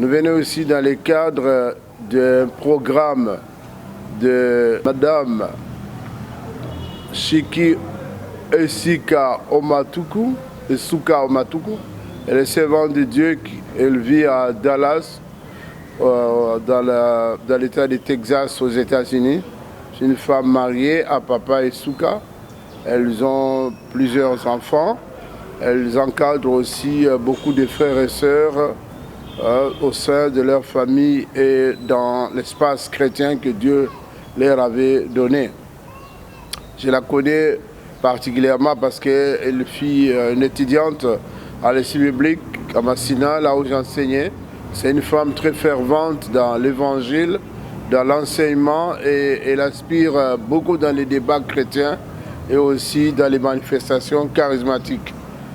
Nous venons aussi dans le cadre d'un programme de Madame Shiki Esuka Omatuku. Elle est servante de Dieu, elle vit à Dallas, dans l'État du Texas aux États-Unis. C'est une femme mariée à Papa Esuka. Elles ont plusieurs enfants. Elles encadrent aussi beaucoup de frères et sœurs au sein de leur famille et dans l'espace chrétien que Dieu leur avait donné. Je la connais particulièrement parce qu'elle fut une étudiante à l'Institut biblique à Massina, là où j'enseignais. C'est une femme très fervente dans l'évangile, dans l'enseignement, et elle inspire beaucoup dans les débats chrétiens et aussi dans les manifestations charismatiques.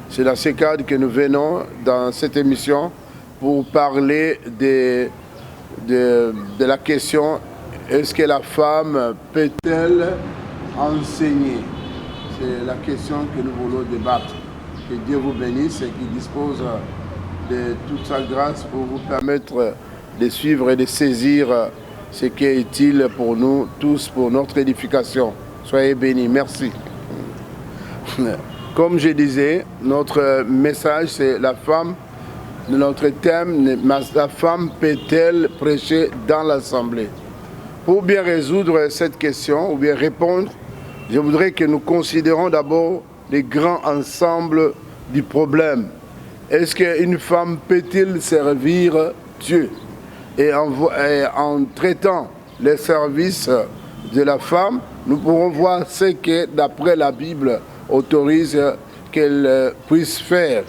C'est dans ce cadre que nous venons dans cette émission pour parler de la question: est-ce que la femme peut-elle enseigner? C'est la question que nous voulons débattre. Que Dieu vous bénisse et qu'il dispose de toute sa grâce pour vous permettre de suivre et de saisir ce qui est utile pour nous tous, pour notre édification. Soyez bénis. Merci. Comme je disais, notre message, c'est la femme. Notre thème, la femme peut-elle prêcher dans l'assemblée? Pour bien résoudre cette question, ou bien répondre, je voudrais que nous considérons d'abord les grands ensembles du problème. Est-ce qu'une femme peut-elle servir Dieu? Et en traitant les services de la femme, nous pourrons voir ce que, d'après la Bible, autorise qu'elle puisse faire.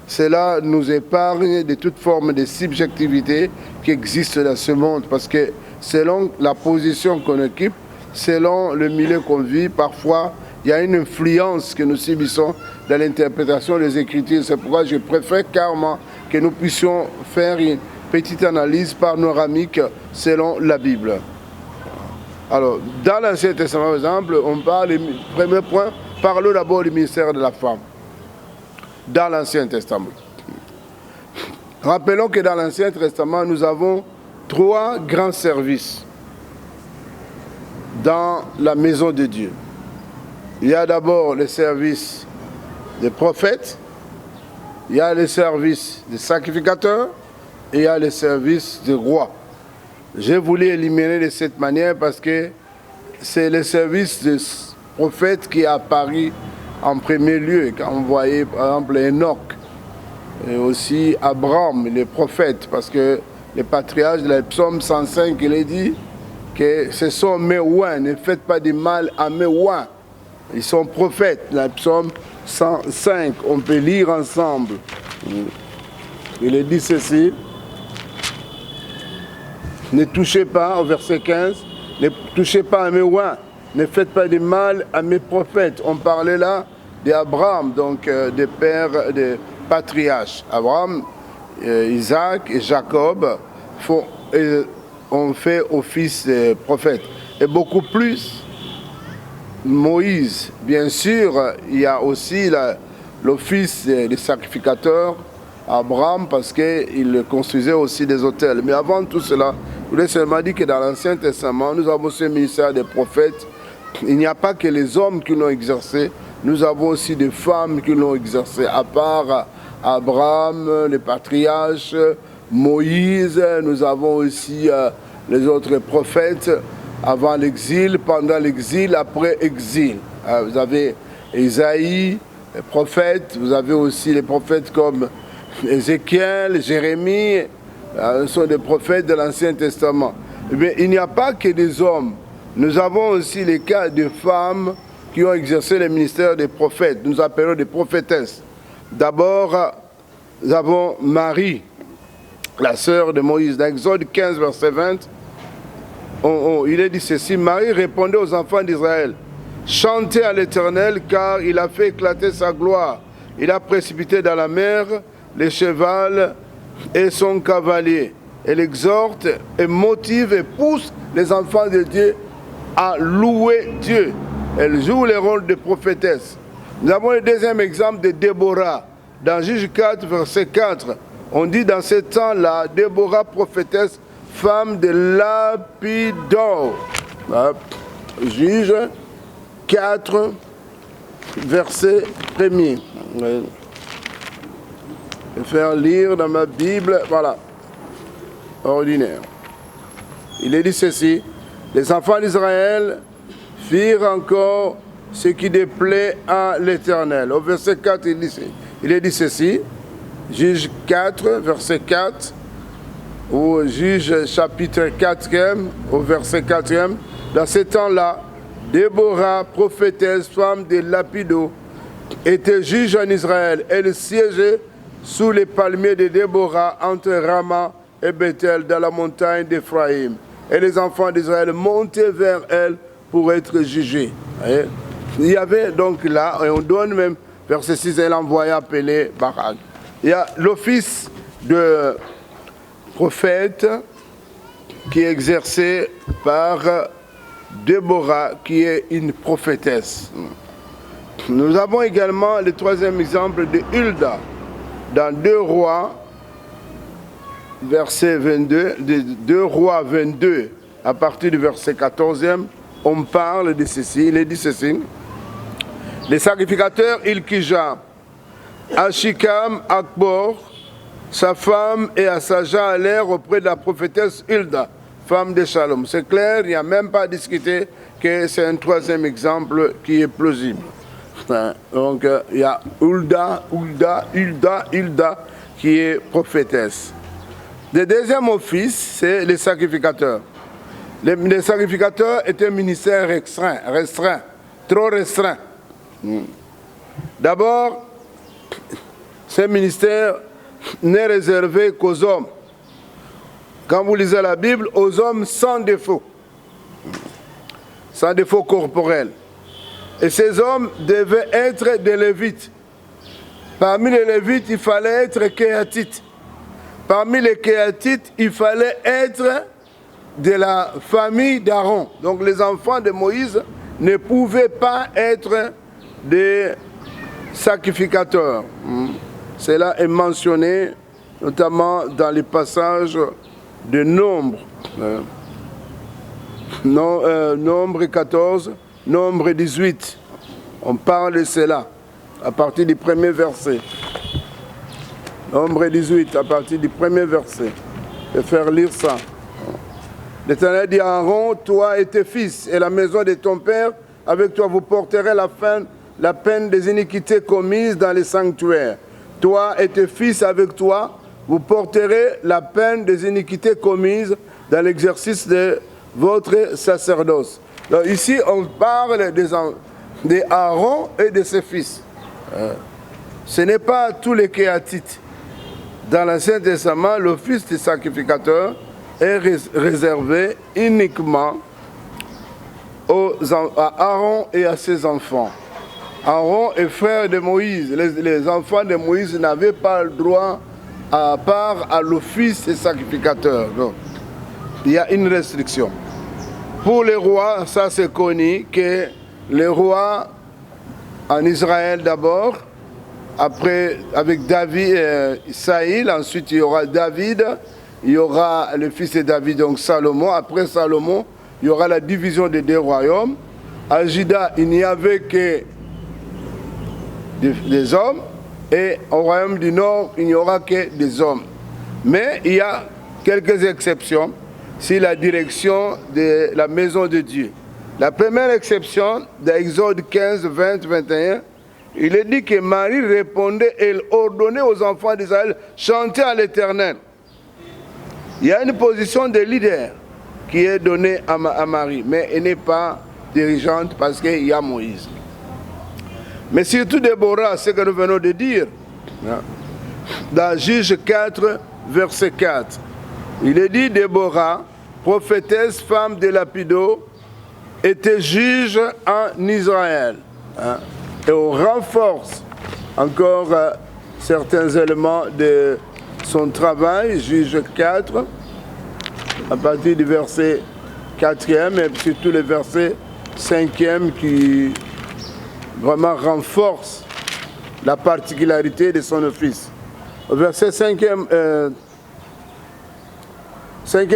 Cela nous épargne de toute forme de subjectivité qui existe dans ce monde, parce que selon la position qu'on occupe, selon le milieu qu'on vit, parfois il y a une influence que nous subissons dans l'interprétation des Écritures. C'est pourquoi je préfère carrément que nous puissions faire une petite analyse panoramique selon la Bible. Alors, dans l'Ancien Testament, par exemple, on parle, premier point, parlons d'abord du ministère de la femme. Dans l'Ancien Testament. Rappelons que dans l'Ancien Testament, nous avons 3 grands services dans la maison de Dieu. Il y a d'abord le service des prophètes, il y a le service des sacrificateurs et il y a le service des rois. J'ai voulu éliminer de cette manière parce que c'est le service des prophètes qui est apparu en premier lieu, quand on voyait par exemple Enoch et aussi Abraham, les prophètes, parce que les patriarches de la psaume 105, il est dit que ce sont mes oins, ne faites pas de mal à mes oins. Ils sont prophètes, la psaume 105, on peut lire ensemble. Il est dit ceci: ne touchez pas, au verset 15, ne touchez pas à mes oins. Ne faites pas de mal à mes prophètes. On parlait là d'Abraham, donc des pères, des patriarches. Abraham, Isaac et Jacob ont fait office de prophète. Et beaucoup plus, Moïse, bien sûr, il y a aussi l'office des sacrificateurs, Abraham, parce qu'il construisait aussi des autels. Mais avant tout cela, je voulais seulement dire que dans l'Ancien Testament, nous avons ce ministère des prophètes. Il n'y a pas que les hommes qui l'ont exercé, nous avons aussi des femmes qui l'ont exercé, à part Abraham, les patriarches, Moïse, nous avons aussi les autres prophètes, avant l'exil, pendant l'exil, après exil. Vous avez Isaïe, les prophètes, vous avez aussi les prophètes comme Ézéchiel, Jérémie, ce sont des prophètes de l'Ancien Testament. Mais il n'y a pas que des hommes. Nous avons aussi les cas de femmes qui ont exercé le ministère des prophètes. Nous appelons des prophétesses. D'abord, nous avons Marie, la sœur de Moïse. Dans Exode 15, verset 20, il est dit ceci: Marie répondait aux enfants d'Israël: chantez à l'Éternel, car il a fait éclater sa gloire. Il a précipité dans la mer le cheval et son cavalier. Elle exhorte et motive et pousse les enfants de Dieu à louer Dieu. Elle joue le rôle de prophétesse. Nous avons le deuxième exemple de Déborah. Dans Juge 4, verset 4, On dit dans ce temps-là, Déborah prophétesse, femme de Lapidot. Juge 4, verset 1er. Je vais faire lire dans ma Bible, voilà, ordinaire. Il est dit ceci, les enfants d'Israël firent encore ce qui déplaît à l'Éternel. Au verset 4, il est dit ceci, Juge 4, verset 4, ou Juge chapitre 4e, au verset 4e, dans ce temps-là, Déborah, prophétesse, femme de Lapidot, était juge en Israël. Elle siégeait sous les palmiers de Déborah, entre Rama et Bethel, dans la montagne d'Éphraïm. Et les enfants d'Israël montaient vers elle pour être jugés. Voyez? Il y avait donc là, et on donne même, verset 6, elle envoya appeler Barak. Il y a l'office de prophète qui est exercé par Déborah, qui est une prophétesse. Nous avons également le troisième exemple de Hulda, dans 2 Rois, verset 22, 2 Rois 22, à partir du verset 14e, on parle de ceci, il est dit ceci. Les sacrificateurs Ilkija, Ashikam, Akbor, sa femme et Asaja allèrent auprès de la prophétesse Hulda, femme de Shalom. C'est clair, il n'y a même pas à discuter que c'est un troisième exemple qui est plausible. Donc il y a Hulda qui est prophétesse. Le deuxième office, c'est les sacrificateurs. Les sacrificateurs étaient un ministère restreint, trop restreint. D'abord, ce ministère n'est réservé qu'aux hommes. Quand vous lisez la Bible, aux hommes sans défaut corporel. Et ces hommes devaient être des Lévites. Parmi les Lévites, il fallait être Kéatites. Parmi les Kéatites, il fallait être de la famille d'Aaron. Donc les enfants de Moïse ne pouvaient pas être des sacrificateurs. Cela est mentionné notamment dans les passages de Nombre. Nombre 14, Nombre 18. On parle de cela à partir du premier verset. Nombre 18, à partir du premier verset. Je vais faire lire ça. L'Éternel dit à Aaron, toi et tes fils et la maison de ton père, avec toi vous porterez la peine des iniquités commises dans les sanctuaires. Toi et tes fils avec toi, vous porterez la peine des iniquités commises dans l'exercice de votre sacerdoce. Donc ici, on parle d'Aaron et de ses fils. Ce n'est pas tous les Kéatites. Dans l'Ancien Testament, l'office du sacrificateur est réservé uniquement à Aaron et à ses enfants. Aaron est frère de Moïse. Les enfants de Moïse n'avaient pas le droit à part à l'office des sacrificateurs. Donc, il y a une restriction. Pour les rois, ça c'est connu que les rois en Israël d'abord, après avec David, Saïl, ensuite il y aura David, il y aura le fils de David, donc Salomon. Après Salomon, il y aura la division des 2 royaumes. À Juda, il n'y avait que des hommes, et au royaume du Nord, il n'y aura que des hommes. Mais il y a quelques exceptions, c'est la direction de la maison de Dieu. La première exception, d'Exode 15, 20, 21, il est dit que Marie répondait, elle ordonnait aux enfants d'Israël, chanter à l'Éternel. Il y a une position de leader qui est donnée à Marie, mais elle n'est pas dirigeante parce qu'il y a Moïse. Mais surtout Déborah, ce que nous venons de dire, dans Juge 4, verset 4, il est dit Déborah, prophétesse, femme de Lapidot, était juge en Israël. Et on renforce encore certains éléments de son travail, Juge 4, à partir du verset 4e et surtout le verset 5e qui vraiment renforce la particularité de son office. verset 5e,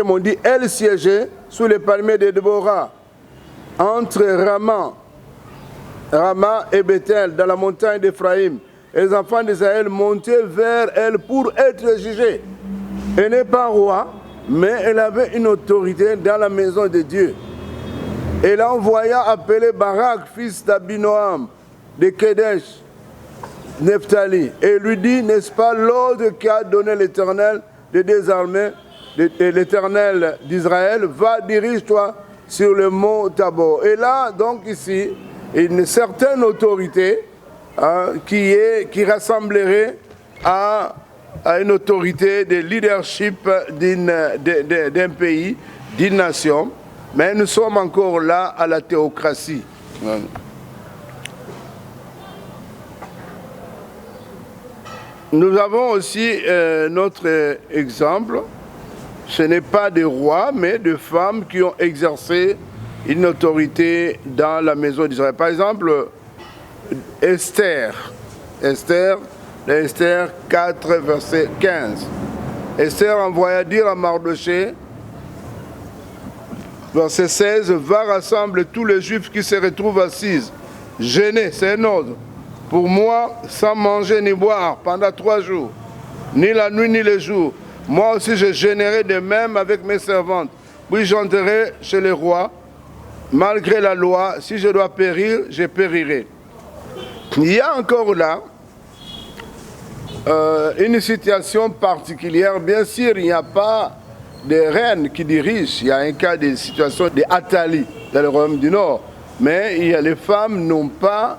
on dit, elle siégeait sous les palmiers de Déborah, entre Rama et Bethel, dans la montagne d'Éphraïm. Et les enfants d'Israël montaient vers elle pour être jugés. Elle n'est pas roi, mais elle avait une autorité dans la maison de Dieu. Elle envoya appeler Barak, fils d'Abinoam, de Kedesh, Nephtali, et lui dit, n'est-ce pas l'ordre qu'a donné l'Éternel de désarmer, l'Éternel d'Israël, va, dirige-toi sur le mont Tabor. Et là, donc ici, une certaine autorité qui rassemblerait à une autorité de leadership d'un pays, d'une nation, mais nous sommes encore là à la théocratie. Nous avons aussi notre exemple, ce n'est pas des rois, mais de femmes qui ont exercé une autorité dans la maison d'Israël. Par exemple, Esther 4, verset 15. Esther envoya dire à Mardoché, verset 16, va rassembler tous les Juifs qui se retrouvent assis, gênés, c'est un ordre, pour moi, sans manger ni boire pendant 3 jours, ni la nuit ni le jour. Moi aussi je gênerai de même avec mes servantes, puis j'entrerai chez le roi, malgré la loi, si je dois périr, je périrai. Il y a encore là une situation particulière. Bien sûr, il n'y a pas de reine qui dirige. Il y a un cas de situation d'Athalie dans le royaume du Nord. Mais les femmes n'ont pas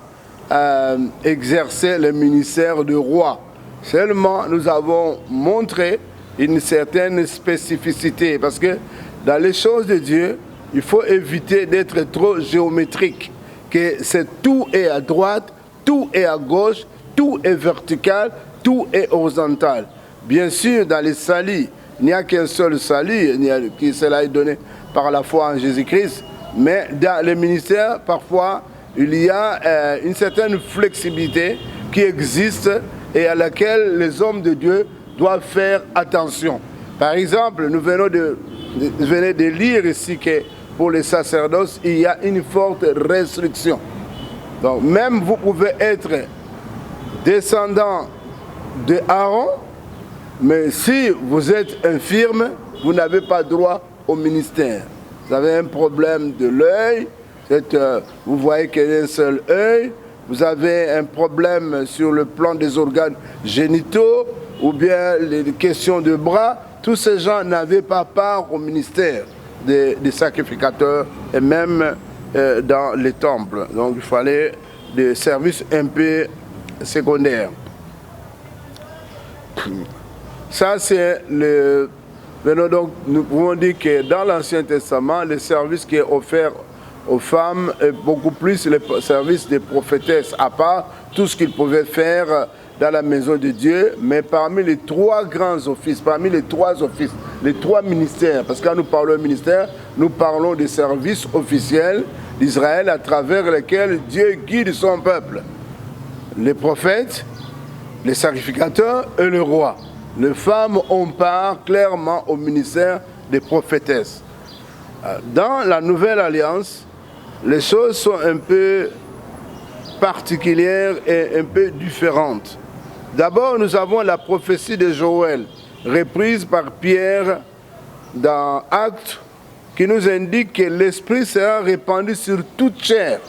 exercé le ministère de roi. Seulement, nous avons montré une certaine spécificité. Parce que dans les choses de Dieu, il faut éviter d'être trop géométrique. Que tout est à droite, tout est à gauche, tout est vertical, tout est horizontal. Bien sûr, dans les salis, il n'y a qu'un seul salut, qui cela est donné par la foi en Jésus-Christ. Mais dans les ministères, parfois, il y a une certaine flexibilité qui existe et à laquelle les hommes de Dieu doivent faire attention. Par exemple, nous venons de lire ici que pour les sacerdoces, il y a une forte restriction. Donc même vous pouvez être descendant de Aaron, mais si vous êtes infirme, vous n'avez pas droit au ministère. Vous avez un problème de l'œil, vous voyez qu'il y a un seul œil, vous avez un problème sur le plan des organes génitaux, ou bien les questions de bras, tous ces gens n'avaient pas part au ministère des sacrificateurs et même dans les temples. Donc il fallait des services un peu secondaires. Ça c'est le... Donc nous pouvons dire que dans l'Ancien Testament, le service qui est offert aux femmes est beaucoup plus le service des prophétesses, à part tout ce qu'ils pouvaient faire dans la maison de Dieu, mais parmi les 3 grands offices, parmi les 3 offices, les 3 ministères, parce que quand nous parlons de ministère, nous parlons des services officiels d'Israël à travers lesquels Dieu guide son peuple. Les prophètes, les sacrificateurs et le roi. Les femmes ont part clairement au ministère des prophétesses. Dans la Nouvelle Alliance, les choses sont un peu particulières et un peu différentes. D'abord, nous avons la prophétie de Joël, reprise par Pierre dans Actes, qui nous indique que l'Esprit sera répandu sur toute chair.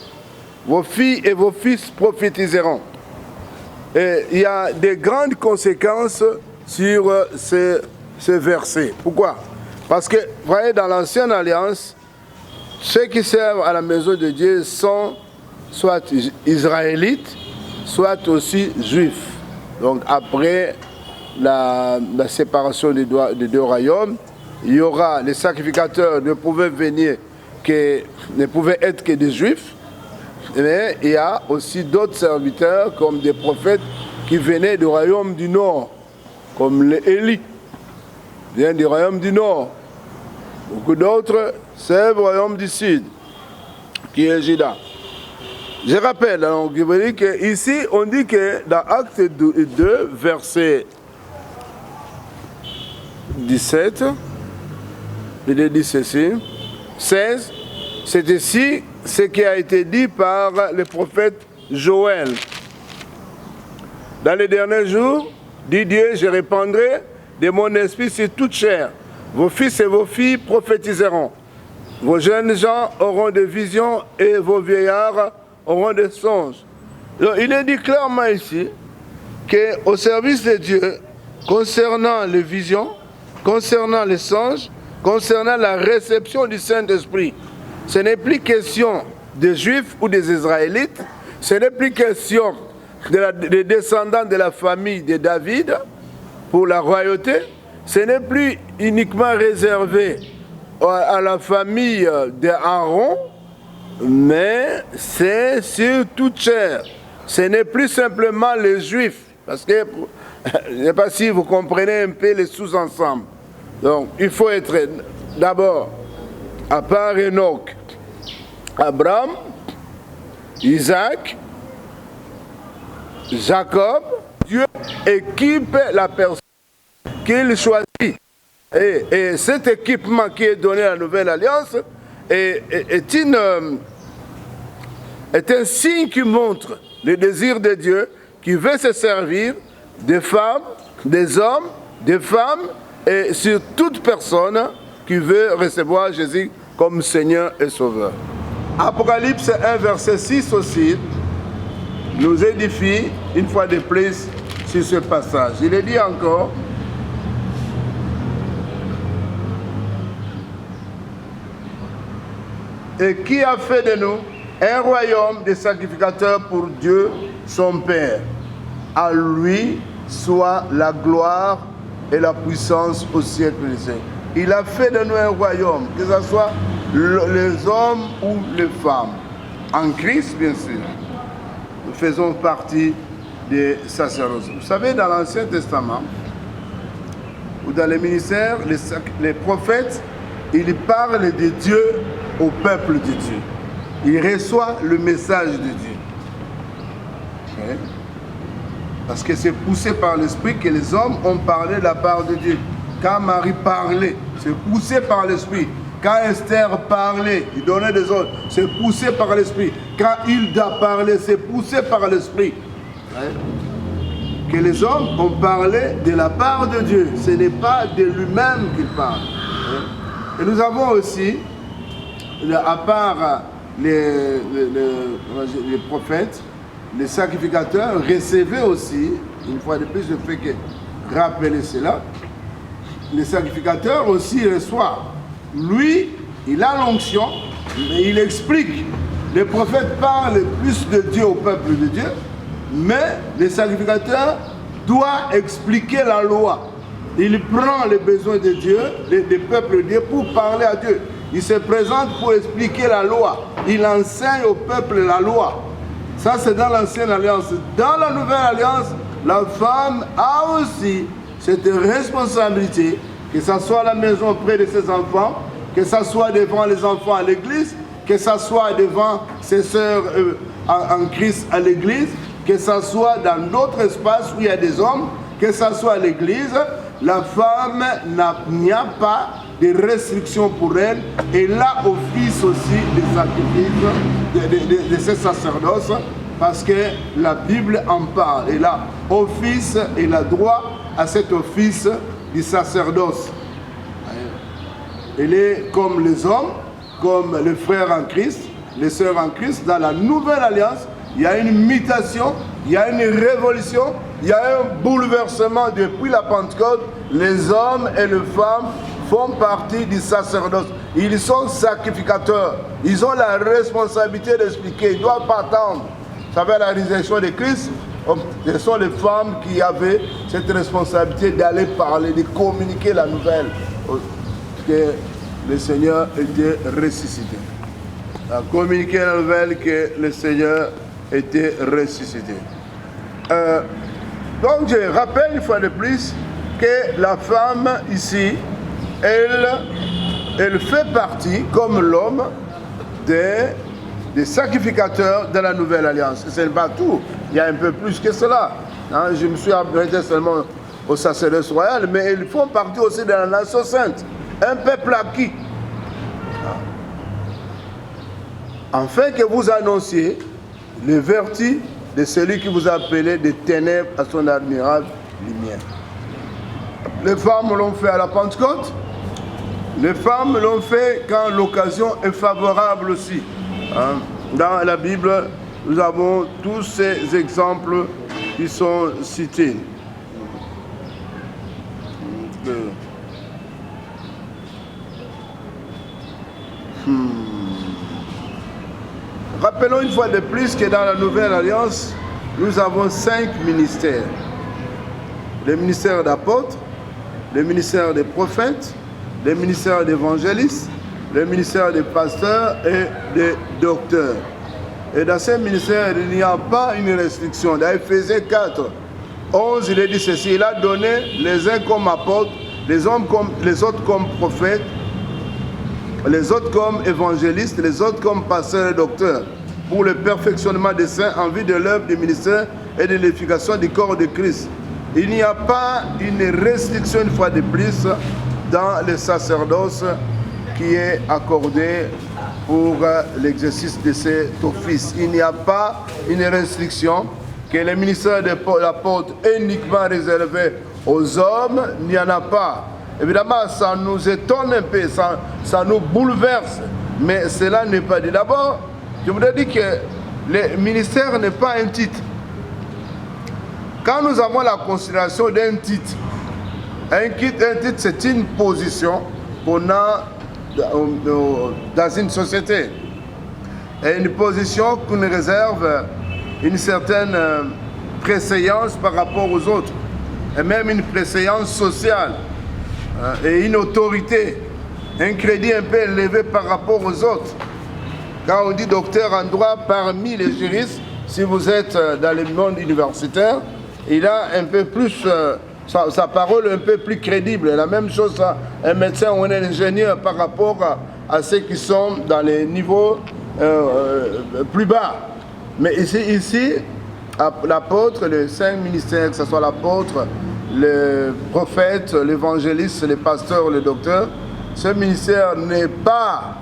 Vos filles et vos fils prophétiseront. Et il y a des grandes conséquences sur ce verset. Pourquoi? Parce que, vous voyez, dans l'Ancienne Alliance, ceux qui servent à la maison de Dieu sont soit israélites, soit aussi juifs. Donc après la séparation des 2 royaumes, il y aura les sacrificateurs ne pouvaient être que des juifs, mais il y a aussi d'autres serviteurs comme des prophètes qui venaient du royaume du Nord, comme les Élie, viennent du royaume du Nord. Beaucoup d'autres servent au royaume du Sud, qui est Juda. Je rappelle, donc, ici on dit que dans Acte 2, verset 17, il dit ceci, 16, c'est ici ce qui a été dit par le prophète Joël. Dans les derniers jours, dit Dieu, je répandrai de mon esprit sur toute chair. Vos fils et vos filles prophétiseront. Vos jeunes gens auront des visions et vos vieillards auront des songes. Donc, il est dit clairement ici qu'au service de Dieu, concernant les visions, concernant les songes, concernant la réception du Saint-Esprit, ce n'est plus question des Juifs ou des Israélites, ce n'est plus question des descendants de la famille de David pour la royauté, ce n'est plus uniquement réservé à la famille d'Aaron, mais c'est sur toute chair. Ce n'est plus simplement les Juifs, parce que je ne sais pas si vous comprenez un peu les sous-ensembles. Donc, il faut être d'abord, à part Enoch, Abraham, Isaac, Jacob, Dieu équipe la personne qu'il choisit. Et cet équipement qui est donné à la Nouvelle Alliance est un signe qui montre le désir de Dieu qui veut se servir des femmes, des hommes, des femmes et sur toute personne qui veut recevoir Jésus comme Seigneur et Sauveur. Apocalypse 1, verset 6 aussi, nous édifie une fois de plus sur ce passage. Il est dit encore, et qui a fait de nous un royaume de sacrificateurs pour Dieu, son Père. À lui soit la gloire et la puissance au siècle des siècles. Il a fait de nous un royaume, que ce soit les hommes ou les femmes. En Christ, bien sûr. Nous faisons partie des sacerdoces. Vous savez, dans l'Ancien Testament, ou dans les ministères, les prophètes, ils parlent de Dieu au peuple de Dieu. Ils reçoivent le message de Dieu. Okay? Parce que c'est poussé par l'Esprit que les hommes ont parlé de la part de Dieu. Quand Marie parlait, c'est poussé par l'Esprit. Quand Esther parlait, il donnait des ordres, c'est poussé par l'Esprit. Quand Hilda parlait, c'est poussé par l'Esprit. Que les hommes ont parlé de la part de Dieu. Ce n'est pas de lui-même qu'il parle. Et nous avons aussi, à part les prophètes, les sacrificateurs, recevaient aussi, une fois de plus, je fais que rappeler cela, les sacrificateurs aussi reçoivent. Lui, il a l'onction, mais il explique. Les prophètes parlent plus de Dieu au peuple de Dieu, mais les sacrificateurs doivent expliquer la loi. Il prend les besoins de Dieu, des peuples de Dieu, pour parler à Dieu. Il se présente pour expliquer la loi. Il enseigne au peuple la loi. Ça, c'est dans l'Ancienne Alliance. Dans la Nouvelle Alliance, la femme a aussi cette responsabilité, que ce soit à la maison auprès de ses enfants, que ce soit devant les enfants à l'église, que ce soit devant ses sœurs en Christ à l'église, que ce soit dans d'autres espaces où il y a des hommes, que ce soit à l'église, la femme n'y a pas de restrictions pour elle. Elle a office aussi des sacrifices de ces sacerdoces, parce que la Bible en parle. Elle a office, elle a droit à cet office du sacerdoce. Elle est comme les hommes, comme les frères en Christ, les sœurs en Christ. Dans la Nouvelle Alliance, il y a une mutation, il y a une révolution, il y a un bouleversement depuis la Pentecôte. Les hommes et les femmes font partie du sacerdoce. Ils sont sacrificateurs. Ils ont la responsabilité d'expliquer. Ils ne doivent pas attendre. Vous savez, à la résurrection de Christ, ce sont les femmes qui avaient cette responsabilité d'aller parler, de communiquer la nouvelle que le Seigneur était ressuscité. Communiquer la nouvelle que le Seigneur était ressuscité. Donc je rappelle une fois de plus que la femme ici, elle fait partie, comme l'homme, des sacrificateurs de la Nouvelle Alliance. Ce n'est pas tout, il y a un peu plus que cela. Je me suis arrêté seulement au sacerdoce royal, mais ils font partie aussi de la nation sainte. Un peuple acquis. Afin que vous annonciez les vertus de celui qui vous a appelé des ténèbres à son admirable lumière. Les femmes l'ont fait à la Pentecôte. Les femmes l'ont fait quand l'occasion est favorable aussi. Dans la Bible, nous avons tous ces exemples qui sont cités. Rappelons une fois de plus que dans la Nouvelle Alliance, nous avons 5 ministères. Le ministère d'apôtres, le ministère des prophètes, le ministère d'évangélistes, le ministère des pasteurs et des docteurs. Et dans ces ministères, il n'y a pas une restriction. Dans Éphésiens 4, 11, il est dit ceci, il a donné les uns comme apôtres, les autres comme prophètes, les autres comme évangélistes, les autres comme pasteurs et docteurs, pour le perfectionnement des saints en vue de l'œuvre du ministère et de l'édification du corps de Christ. Il n'y a pas une restriction, une fois de plus, dans le sacerdoce qui est accordé pour l'exercice de cet office. Il n'y a pas une restriction que le ministère de l'apôtre est uniquement réservé aux hommes, il n'y en a pas. Évidemment, ça nous étonne un peu, ça nous bouleverse, mais cela n'est pas dit. D'abord, je voudrais dire que le ministère n'est pas un titre. Quand nous avons la considération d'un titre, un titre c'est une position qu'on a dans une société. Et une position qu'on réserve une certaine préséance par rapport aux autres, et même une préséance sociale. Et une autorité, un crédit un peu élevé par rapport aux autres. Quand on dit docteur en droit parmi les juristes, si vous êtes dans le monde universitaire, il a un peu plus, sa parole un peu plus crédible. La même chose, un médecin ou un ingénieur par rapport à ceux qui sont dans les niveaux plus bas. Mais ici l'apôtre, les 5 ministères, que ce soit l'apôtre, le prophète, l'évangéliste, les pasteurs, le docteur, ce ministère n'est pas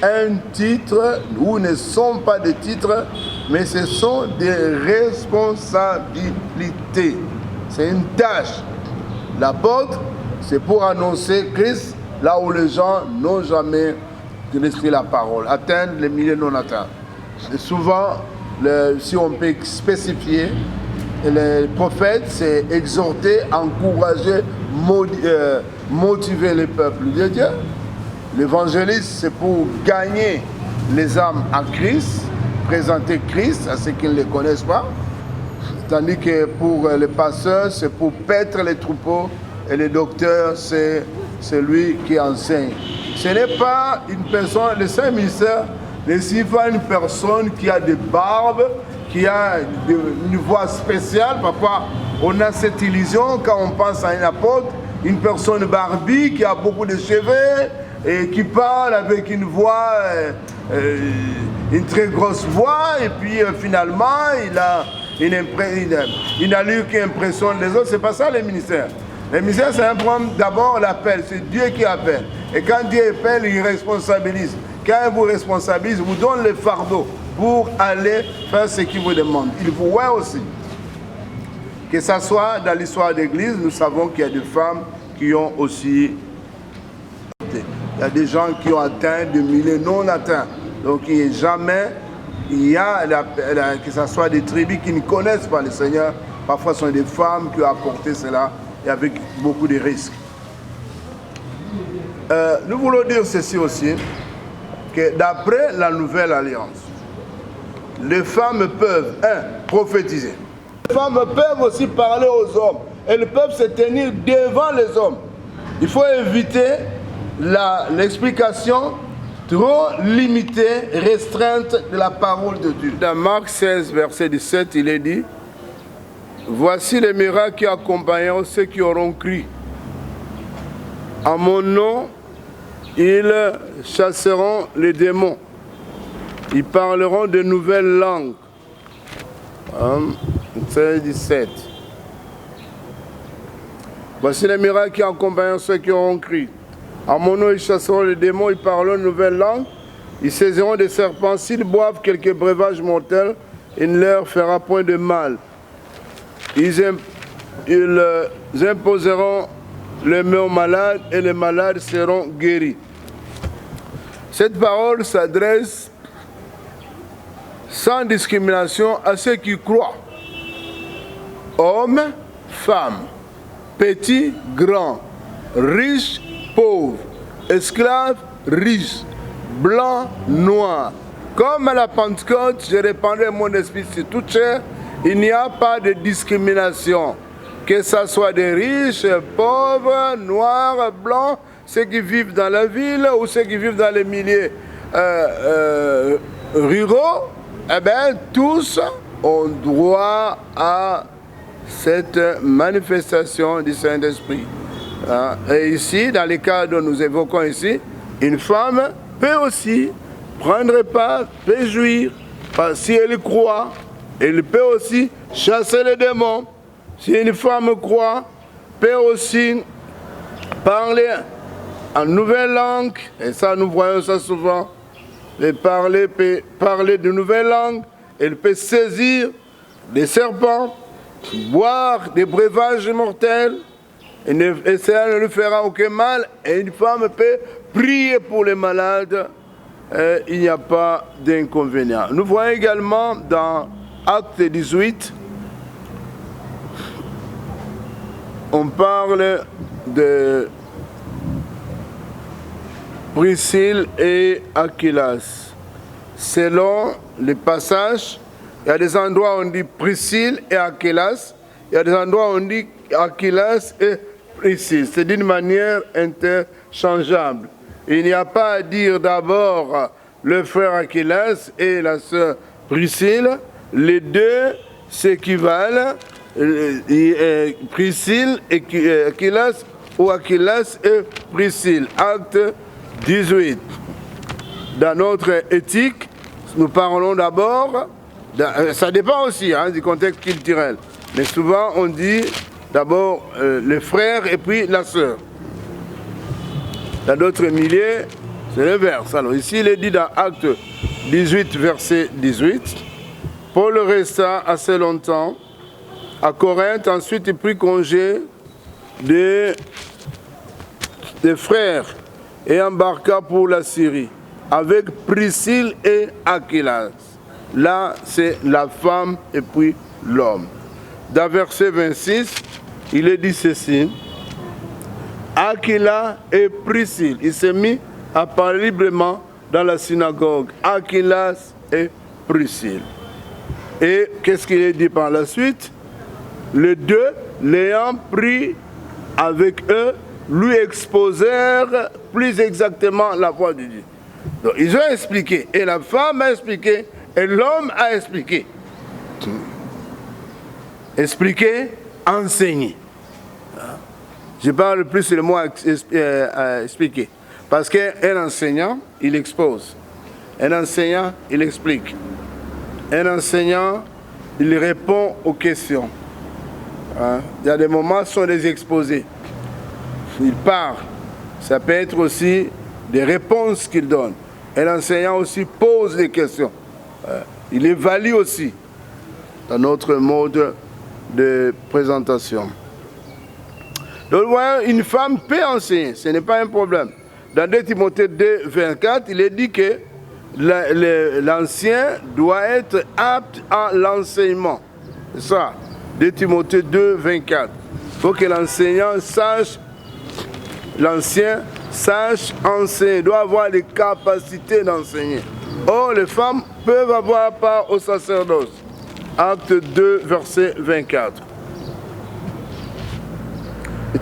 un titre, ou ne sont pas des titres, mais ce sont des responsabilités. C'est une tâche. L'apôtre, c'est pour annoncer Christ là où les gens n'ont jamais laissé la parole, atteindre les milliers non atteints. Et souvent, si on peut spécifier, les prophètes, c'est exhorter, encourager, motiver les peuples de Dieu. L'évangéliste, c'est pour gagner les âmes à Christ, présenter Christ à ceux qui ne le connaissent pas. Tandis que pour les pasteurs, c'est pour paître les troupeaux. Et le docteur, c'est celui qui enseigne. Ce n'est pas une personne, le Saint ministère ne signifie pas une personne qui a des barbes, qui a une voix spéciale. Parfois, on a cette illusion quand on pense à un apôtre, une personne barbue qui a beaucoup de cheveux et qui parle avec une voix, une très grosse voix, et puis finalement, il a une allure qui impressionne les autres. C'est pas ça le ministère. Le ministère, c'est un problème, d'abord l'appel, c'est Dieu qui appelle. Et quand Dieu appelle, il responsabilise. Quand il vous responsabilise, il vous donne le fardeau pour aller faire ce qu'il vous demande. Il vous voit aussi. Que ce soit dans l'histoire d'Église, nous savons qu'il y a des femmes qui ont aussi... Il y a des gens qui ont atteint des milliers non atteints. Donc il y a que ce soit des tribus qui ne connaissent pas le Seigneur. Parfois ce sont des femmes qui ont apporté cela et avec beaucoup de risques. Nous voulons dire ceci aussi, que d'après la Nouvelle Alliance, les femmes peuvent, prophétiser. Les femmes peuvent aussi parler aux hommes. Elles peuvent se tenir devant les hommes. Il faut éviter l'explication trop limitée, restreinte de la parole de Dieu. Dans Marc 16, verset 17, il est dit, « Voici les miracles qui accompagneront ceux qui auront cru. En mon nom, ils chasseront les démons. Ils parleront de nouvelles langues. » 16, 17. Voici les miracles qui accompagnent ceux qui auront cru. En mon nom, ils chasseront les démons, ils parleront une nouvelle langue, ils saisiront des serpents. S'ils boivent quelques breuvages mortels, il ne leur fera point de mal. Ils imposeront les mains aux malades et les malades seront guéris. Cette parole s'adresse sans discrimination à ceux qui croient. Hommes, femmes, petits, grands, riches, pauvres, esclaves, riches, blancs, noirs. Comme à la Pentecôte, je répandrai mon esprit sur toute chair, il n'y a pas de discrimination. Que ce soit des riches, pauvres, noirs, blancs, ceux qui vivent dans la ville ou ceux qui vivent dans les milieux ruraux, eh bien, tous ont droit à cette manifestation du Saint-Esprit. Et ici, dans les cas dont nous évoquons ici, une femme peut aussi prendre part, peut jouir, si elle croit, elle peut aussi chasser les démons. Si une femme croit, peut aussi parler en nouvelle langue, et ça nous voyons ça souvent, peut parler de nouvelles langues, elle peut saisir des serpents, boire des breuvages mortels, et cela ne lui fera aucun mal, et une femme peut prier pour les malades, et il n'y a pas d'inconvénient. Nous voyons également dans Acte 18, on parle de Priscille et Aquilas. Selon les passages, il y a des endroits où on dit Priscille et Aquilas, il y a des endroits où on dit Aquilas et Priscille. C'est d'une manière interchangeable. Il n'y a pas à dire d'abord le frère Aquilas et la sœur Priscille. Les deux s'équivalent. Priscille et Aquilas ou Aquilas et Priscille. Acte 18. Dans notre éthique, nous parlons d'abord, ça dépend aussi du contexte culturel, mais souvent on dit d'abord le frère et puis la sœur. Dans d'autres milieux, c'est l'inverse. Alors ici, il est dit dans Acte 18, verset 18, Paul resta assez longtemps à Corinthe, ensuite il prit congé des frères et embarqua pour la Syrie avec Priscille et Aquilas. Là, c'est la femme et puis l'homme. Dans verset 26, il est dit ceci, Aquila et Priscille. Il s'est mis à parler librement dans la synagogue. Aquilas et Priscille. Et qu'est-ce qu'il est dit par la suite? Les deux, l'ayant pris avec eux, lui exposèrent plus exactement la voie de Dieu. Donc, ils ont expliqué, et la femme a expliqué, et l'homme a expliqué. Expliquer, enseigner. Je parle plus le mot expliquer. Parce qu'un enseignant, il expose. Un enseignant, il explique. Un enseignant, il répond aux questions. Il y a des moments où ce sont des exposés. Il parle. Ça peut être aussi des réponses qu'il donne. Un enseignant aussi pose des questions. Il évalue aussi dans notre mode de présentation. Donc, voyons, une femme peut enseigner, ce n'est pas un problème. Dans 2 Timothée 2, 24, il est dit que l'ancien doit être apte à l'enseignement. C'est ça, 2 Timothée 2, 24. Il faut que l'enseignant sache, l'ancien sache enseigner, doit avoir les capacités d'enseigner. Or, les femmes peuvent avoir part au sacerdoce. Acte 2, verset 24.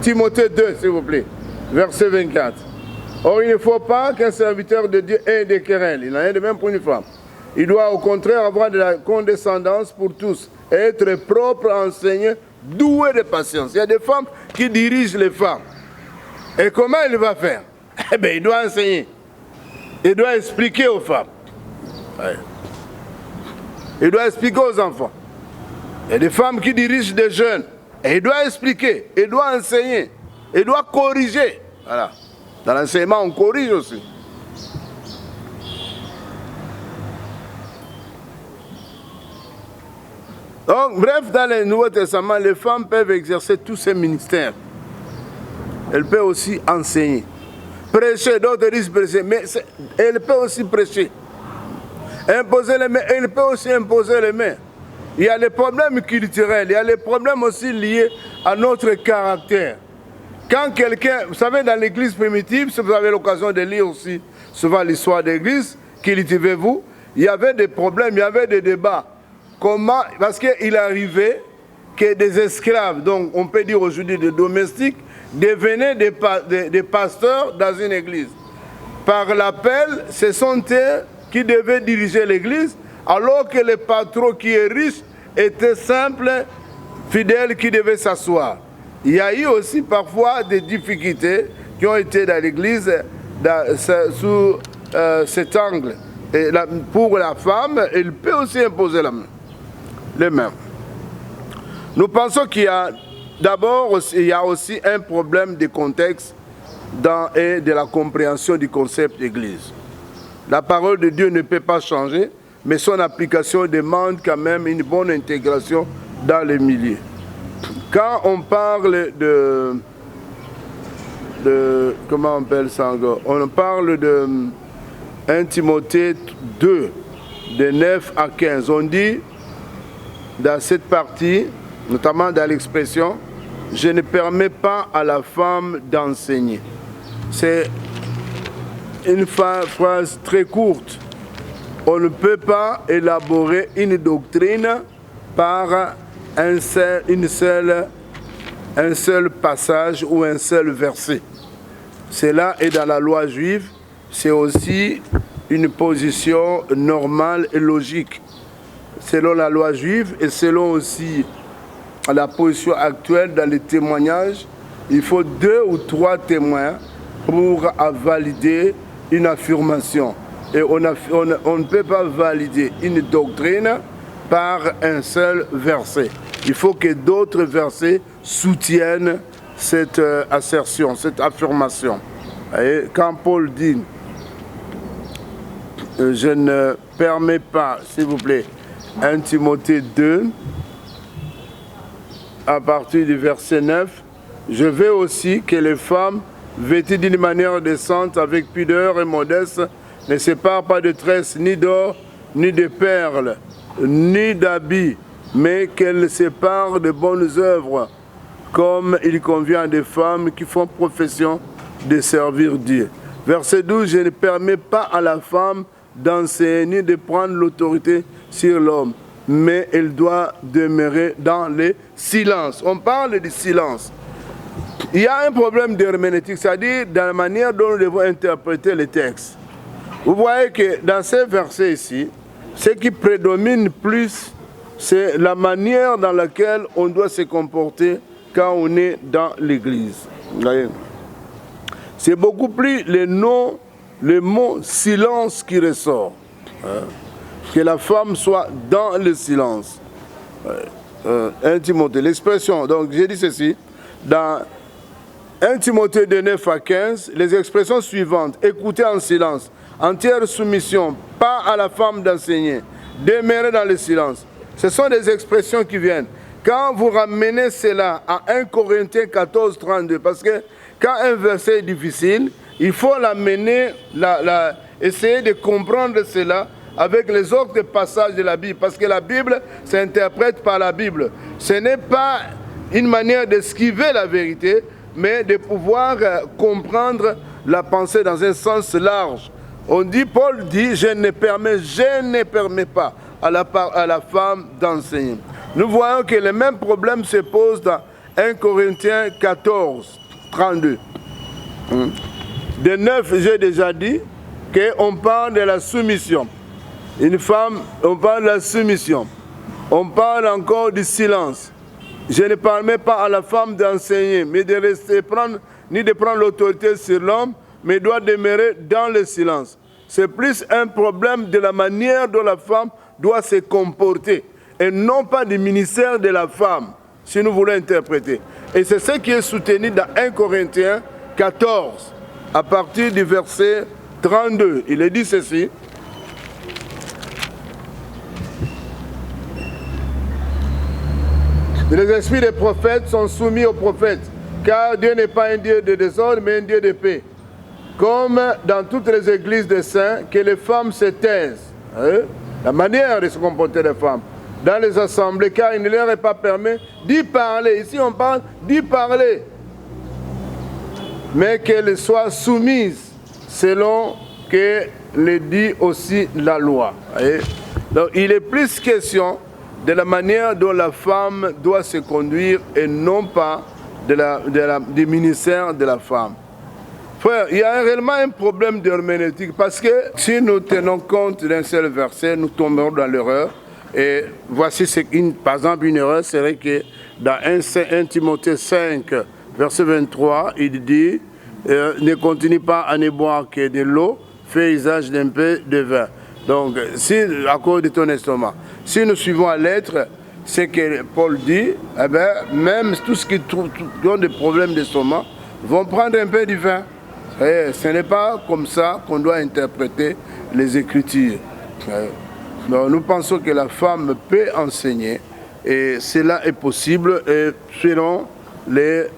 Timothée 2, s'il vous plaît, verset 24. Or, il ne faut pas qu'un serviteur de Dieu ait des querelles. Il en a de même pour une femme. Il doit au contraire avoir de la condescendance pour tous, et être propre à enseigner, doué de patience. Il y a des femmes qui dirigent les femmes. Et comment il va faire? Eh bien, il doit enseigner. Il doit expliquer aux femmes. Ouais. Il doit expliquer aux enfants. Il y a des femmes qui dirigent des jeunes. Et il doit expliquer, il doit enseigner, il doit corriger. Voilà. Dans l'enseignement, on corrige aussi. Donc, bref, dans le Nouveau Testament, les femmes peuvent exercer tous ces ministères. Elles peuvent aussi enseigner. Prêcher, d'autres disent prêcher, mais elles peuvent aussi prêcher. Imposer les mains, elles peuvent aussi imposer les mains. Il y a les problèmes culturels, il y a les problèmes aussi liés à notre caractère. Quand quelqu'un, vous savez, dans l'église primitive, si vous avez l'occasion de lire aussi souvent l'histoire de l'église, cultivez-vous, il y avait des problèmes, il y avait des débats. Comment, parce qu'il arrivait que des esclaves, donc on peut dire aujourd'hui des domestiques, devenaient des pasteurs dans une église. Par l'appel, ce sont eux qui devaient diriger l'église, alors que le patron qui est riche était simple, fidèle, qui devait s'asseoir. Il y a eu aussi parfois des difficultés qui ont été dans l'église sous cet angle. Et pour la femme, elle peut aussi imposer les mains. Nous pensons qu'il y a d'abord il y a aussi un problème de contexte et de la compréhension du concept d'église. La parole de Dieu ne peut pas changer, mais son application demande quand même une bonne intégration dans les milieux. Quand on parle comment on appelle ça encore? On parle de 1 Timothée 2, de 9 à 15. On dit dans cette partie, notamment dans l'expression, je ne permets pas à la femme d'enseigner. C'est une phrase très courte. On ne peut pas élaborer une doctrine par un seul passage ou un seul verset. Cela est dans la loi juive, c'est aussi une position normale et logique. Selon la loi juive et selon aussi la position actuelle dans les témoignages, il faut 2 ou 3 témoins pour valider une affirmation. Et on ne peut pas valider une doctrine par un seul verset. Il faut que d'autres versets soutiennent cette assertion, cette affirmation. Et quand Paul dit « Je ne permets pas, s'il vous plaît, 1 Timothée 2, à partir du verset 9, je veux aussi que les femmes, vêtues d'une manière décente, avec pudeur et modeste, ne séparent pas de tresses, ni d'or, ni de perles, ni d'habits, mais qu'elles séparent de bonnes œuvres, comme il convient à des femmes qui font profession de servir Dieu. » Verset 12, je ne permets pas à la femme d'enseigner, de prendre l'autorité sur l'homme, mais elle doit demeurer dans le silence. On parle du silence. Il y a un problème d'herméneutique, c'est-à-dire dans la manière dont nous devons interpréter les textes. Vous voyez que dans ces versets ici, ce qui prédomine plus, c'est la manière dans laquelle on doit se comporter quand on est dans l'église. C'est beaucoup plus le mot silence qui ressort. Que la femme soit dans le silence. 1 Timothée, l'expression, donc j'ai dit ceci, dans 1 Timothée de 9 à 15, les expressions suivantes, écoutez en silence, entière soumission, pas à la femme d'enseigner, demeurer dans le silence. Ce sont des expressions qui viennent. Quand vous ramenez cela à 1 Corinthiens 14, 32, parce que quand un verset est difficile, il faut l'amener, essayer de comprendre cela avec les autres passages de la Bible, parce que la Bible s'interprète par la Bible. Ce n'est pas une manière d'esquiver la vérité, mais de pouvoir comprendre la pensée dans un sens large. Paul dit, je ne permets pas à la femme d'enseigner. Nous voyons que le même problème se pose dans 1 Corinthiens 14, 32. De 9, j'ai déjà dit qu'on parle de la soumission. Une femme, on parle de la soumission. On parle encore du silence. Je ne permets pas à la femme d'enseigner, mais de rester ni de prendre l'autorité sur l'homme, mais doit demeurer dans le silence. C'est plus un problème de la manière dont la femme doit se comporter, et non pas du ministère de la femme. si nous voulons interpréter. Et c'est ce qui est soutenu dans 1 Corinthiens 14, à partir du verset 32. Il est dit ceci. Les esprits des prophètes sont soumis aux prophètes, car Dieu n'est pas un Dieu de désordre, mais un Dieu de paix. Comme dans toutes les églises des saints, que les femmes se taisent. La manière de se comporter les femmes dans les assemblées, car il ne leur est pas permis d'y parler. Ici, on parle d'y parler. Mais qu'elles soient soumises selon que le dit aussi la loi. Donc, il est plus question de la manière dont la femme doit se conduire et non pas du ministère de la femme. Frère, il y a réellement un problème d'herméneutique parce que si nous tenons compte d'un seul verset, nous tomberons dans l'erreur. Et voici, par exemple, une erreur serait que dans 1 Timothée 5, verset 23, il dit ne continue pas à ne boire que de l'eau, fais usage d'un peu de vin. Donc, si, à cause de ton estomac, si nous suivons à l'être ce que Paul dit, eh bien, même tous ceux qui ont des problèmes d'estomac vont prendre un peu de vin. Et ce n'est pas comme ça qu'on doit interpréter les Écritures. Donc, nous pensons que la femme peut enseigner et cela est possible et selon les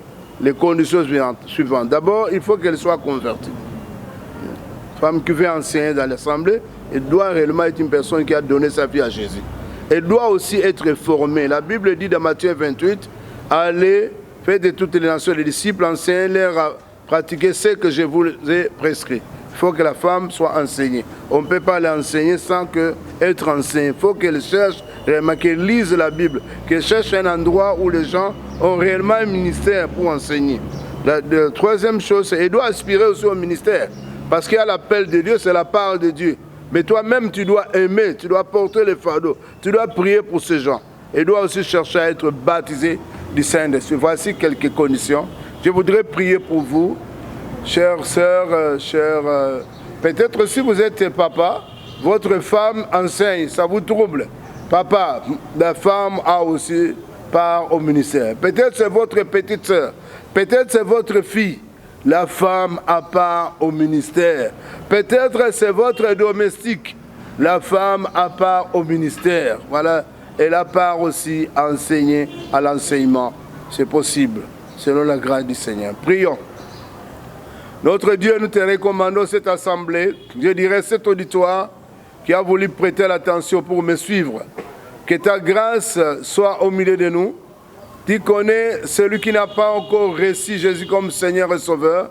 conditions suivantes. D'abord, il faut qu'elle soit convertie. Une femme qui veut enseigner dans l'assemblée, elle doit réellement être une personne qui a donné sa vie à Jésus. Elle doit aussi être formée. La Bible dit dans Matthieu 28, allez, faites de toutes les nations les disciples, enseignez-leur à pratiquer ce que je vous ai prescrit. Il faut que la femme soit enseignée. On ne peut pas l'enseigner sans être enseignée. Il faut qu'elle cherche, qu'elle lise la Bible, qu'elle cherche un endroit où les gens ont réellement un ministère pour enseigner. La troisième chose, c'est qu'elle doit aspirer aussi au ministère. Parce qu'il y a l'appel de Dieu, c'est la parole de Dieu. Mais toi-même, tu dois aimer, tu dois porter le fardeau, tu dois prier pour ces gens. Elle doit aussi chercher à être baptisée du Saint-Esprit. Voici quelques conditions. Je voudrais prier pour vous, chères sœurs, peut-être si vous êtes papa, votre femme enseigne, ça vous trouble. Papa, la femme a aussi part au ministère. Peut-être c'est votre petite sœur, peut-être c'est votre fille. La femme a part au ministère. Peut-être c'est votre domestique. La femme a part au ministère. Voilà. Elle a part aussi à enseigner à l'enseignement. C'est possible, selon la grâce du Seigneur. Prions. Notre Dieu, nous te recommandons cette assemblée, je dirais cet auditoire qui a voulu prêter l'attention pour me suivre. Que ta grâce soit au milieu de nous. Tu connais celui qui n'a pas encore reçu Jésus comme Seigneur et Sauveur.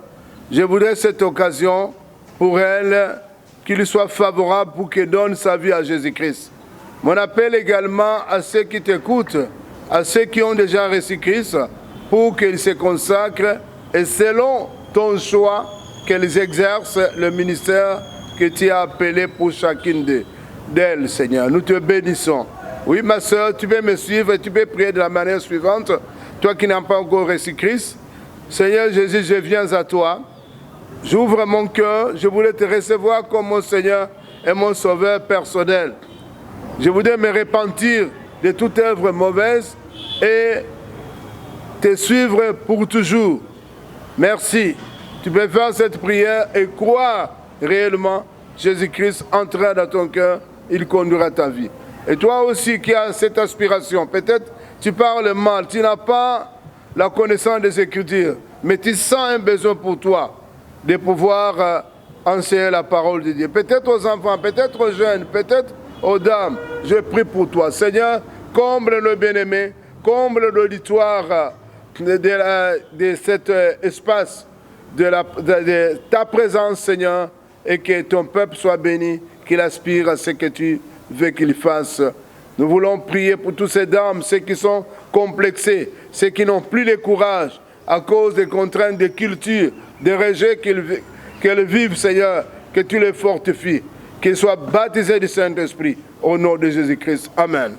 Je voudrais cette occasion pour elle qu'il soit favorable pour qu'elle donne sa vie à Jésus-Christ. Mon appel également à ceux qui t'écoutent, à ceux qui ont déjà reçu Christ, pour qu'ils se consacrent et selon ton choix, qu'elles exercent le ministère que tu as appelé pour chacune d'elles, Seigneur. Nous te bénissons. Oui, ma soeur, tu peux me suivre et tu peux prier de la manière suivante. Toi qui n'as pas encore reçu Christ, Seigneur Jésus, je viens à toi. J'ouvre mon cœur. Je voulais te recevoir comme mon Seigneur et mon Sauveur personnel. Je voudrais me repentir de toute œuvre mauvaise et te suivre pour toujours. Merci. Tu peux faire cette prière et croire réellement Jésus-Christ entrera dans ton cœur, il conduira ta vie. Et toi aussi qui as cette aspiration, peut-être tu parles mal, tu n'as pas la connaissance des Écritures, mais tu sens un besoin pour toi de pouvoir enseigner la parole de Dieu. Peut-être aux enfants, peut-être aux jeunes, peut-être aux dames. Je prie pour toi. Seigneur, comble le bien-aimé, comble l'auditoire de cet espace, de ta présence, Seigneur, et que ton peuple soit béni, qu'il aspire à ce que tu veux qu'il fasse. Nous voulons prier pour tous ces dames, ceux qui sont complexés, ceux qui n'ont plus le courage à cause des contraintes de culture, des rejets qu'elles vivent, Seigneur, que tu les fortifies, qu'ils soient baptisés du Saint-Esprit, au nom de Jésus-Christ. Amen.